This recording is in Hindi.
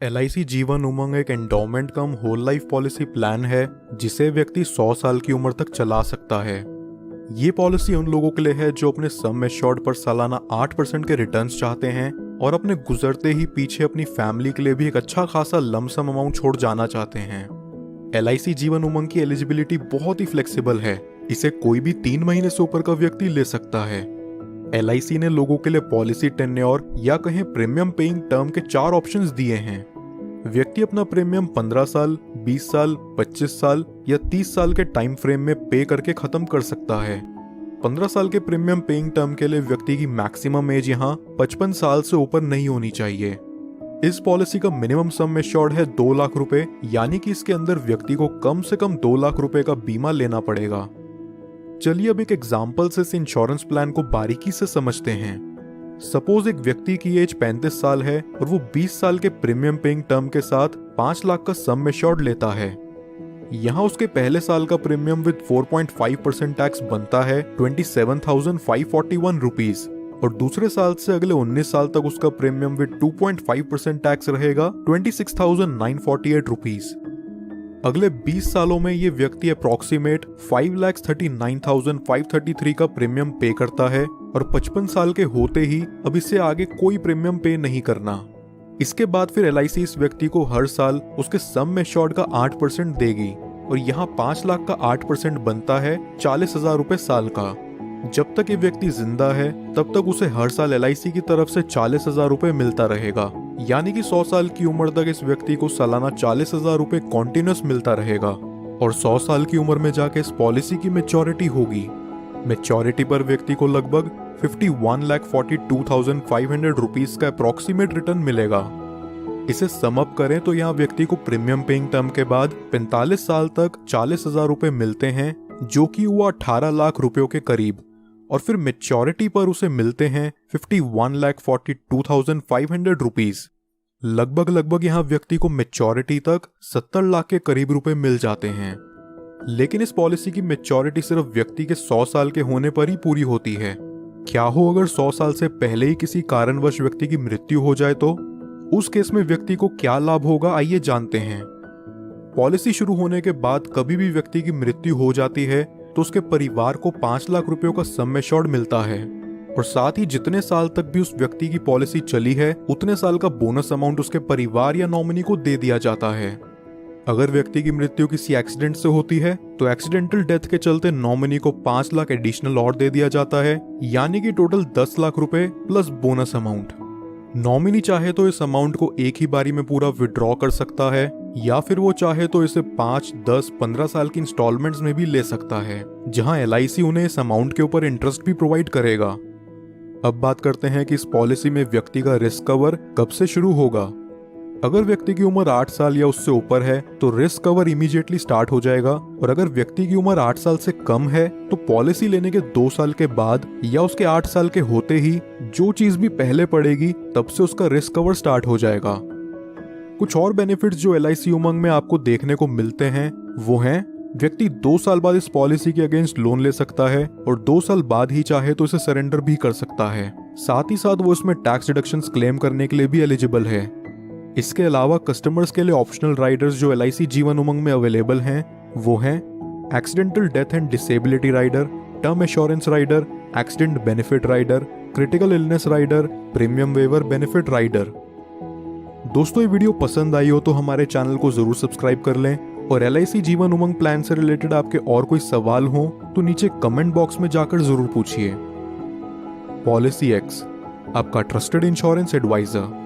LIC जीवन उमंग एक एंडोमेंट कम होल लाइफ पॉलिसी प्लान है जिसे व्यक्ति 100 साल की उम्र तक चला सकता है। ये पॉलिसी उन लोगों के लिए है जो अपने सम एश्योर्ड पर सालाना 8% के रिटर्न्स चाहते हैं और अपने गुजरते ही पीछे अपनी फैमिली के लिए भी एक अच्छा खासा लमसम अमाउंट छोड़ जाना चाहते हैं। LIC जीवन उमंग की एलिजिबिलिटी बहुत ही फ्लेक्सिबल है। इसे कोई भी 3 महीने से ऊपर का व्यक्ति ले सकता है। LIC ने लोगों के लिए पॉलिसी टेन्योर या कहें प्रीमियम पेइंग टर्म के 4 ऑप्शंस दिए हैं। व्यक्ति अपना प्रीमियम 15 साल, 20 साल, 25 साल या 30 साल के टाइम फ्रेम में पे करके खत्म कर सकता है। 15 साल के प्रीमियम पेइंग टर्म के लिए व्यक्ति की मैक्सिमम एज यहाँ 55 साल से ऊपर नहीं होनी चाहिए। इस पॉलिसी का मिनिमम सम एश्योर्ड है 2 लाख रुपए, यानी कि इसके अंदर व्यक्ति को कम से कम 2 लाख रुपए का बीमा लेना पड़ेगा। चलिए अब एक एग्जाम्पल से इस इंश्योरेंस प्लान को बारीकी से समझते हैं। सपोज एक व्यक्ति की एज 35 साल है और वो 20 साल के प्रीमियम पेइंग टर्म के साथ 5 लाख का सम एश्योर्ड लेता है। यहाँ उसके पहले साल का प्रीमियम विद 4.5% टैक्स बनता है 27,541 रुपीज और दूसरे साल से अगले 19 साल तक उसका प्रीमियम विद 2.5% टैक्स रहेगा 26,948 रुपीज। अगले 20 सालों में ये व्यक्ति अप्रॉक्सीमेट 5,39,533 का प्रीमियम पे करता है और 55 साल के होते ही अब इससे आगे कोई प्रीमियम पे नहीं करना। इसके बाद फिर LIC इस व्यक्ति को हर साल उसके सम एश्योर्ड का 8% देगी और यहाँ 5 लाख का 8% बनता है 40,000 रुपए साल का। जब तक ये व्यक्ति जिंदा है तब तक उसे हर साल LIC की तरफ से 40,000 रुपए मिलता रहेगा, यानी कि 100 साल की उम्र तक इस व्यक्ति को सालाना 40,000 रुपए कॉन्टिन्यूस मिलता रहेगा और 100 साल की उम्र में जाके इस पॉलिसी की मैच्योरिटी होगी। मैच्योरिटी पर व्यक्ति को लगभग 51,42,500 रुपीज का अप्रॉक्सीमेट रिटर्न मिलेगा। इसे सम अप करें तो यहाँ व्यक्ति को प्रीमियम पेइंग टर्म के बाद 45 साल तक 40,000 रुपए मिलते हैं, जो कि हुआ 18 लाख रुपयों के करीब, और फिर मैच्योरिटी पर उसे मिलते हैं 51,42,500 रुपीज। लगभग यहाँ व्यक्ति को मैच्योरिटी तक 70 लाख के करीब रुपए मिल जाते हैं। लेकिन इस पॉलिसी की मैच्योरिटी सिर्फ व्यक्ति के 100 साल के होने पर ही पूरी होती है। क्या हो अगर 100 साल से पहले ही किसी कारणवश व्यक्ति की मृत्यु हो जाए तो उस केस में व्यक्ति को क्या लाभ होगा, आइए जानते हैं। पॉलिसी शुरू होने के बाद कभी भी व्यक्ति की मृत्यु हो जाती है तो उसके परिवार को 5 लाख रुपयों का सम एश्योर्ड मिलता है और साथ ही जितने साल तक भी उस व्यक्ति की पॉलिसी चली है उतने साल का बोनस अमाउंट उसके परिवार या नॉमिनी को दे दिया जाता है। अगर व्यक्ति की मृत्यु किसी एक्सीडेंट से होती है तो एक्सीडेंटल डेथ के चलते नॉमिनी को 5 लाख एडिशनल और दे दिया जाता है, यानी कि टोटल 10 लाख रुपए प्लस बोनस अमाउंट। नॉमिनी चाहे तो इस अमाउंट को एक ही बारी में पूरा विड्रॉ कर सकता है या फिर वो चाहे तो इसे 5, 10, 15 साल की इंस्टॉलमेंट्स में भी ले सकता है, जहां LIC उन्हें इस अमाउंट के ऊपर इंटरेस्ट भी प्रोवाइड करेगा। अब बात करते हैं कि इस पॉलिसी में व्यक्ति का रिस्क कवर कब से शुरू होगा। अगर व्यक्ति की उम्र 8 साल या उससे ऊपर है तो रिस्क कवर इमीडिएटली स्टार्ट हो जाएगा, और अगर व्यक्ति की उम्र 8 साल से कम है तो पॉलिसी लेने के 2 साल के बाद या उसके 8 साल के होते ही जो चीज भी पहले पड़ेगी तब से उसका रिस्क कवर स्टार्ट हो जाएगा। कुछ और बेनिफिट्स जो LIC उमंग में आपको देखने को मिलते हैं वो हैं, व्यक्ति 2 साल बाद इस पॉलिसी के अगेंस्ट लोन ले सकता है और 2 साल बाद ही चाहे तो इसे सरेंडर भी कर सकता है। साथ ही साथ वो इसमें टैक्स डिडक्शंस क्लेम करने के लिए भी एलिजिबल है। इसके अलावा कस्टमर्स के लिए ऑप्शनल राइडर्स जो LIC जीवन उमंग में अवेलेबल हैं वो हैं accidental death and disability rider, term assurance rider, accident benefit rider, critical illness rider, premium waiver benefit rider. दोस्तों ये वीडियो पसंद आई हो तो हमारे चैनल को जरूर सब्सक्राइब कर लें, और LIC जीवन उमंग प्लान से रिलेटेड आपके और कोई सवाल हो तो नीचे कमेंट बॉक्स में जाकर जरूर पूछिए। पॉलिसी एक्स, आपका ट्रस्टेड इंश्योरेंस एडवाइजर।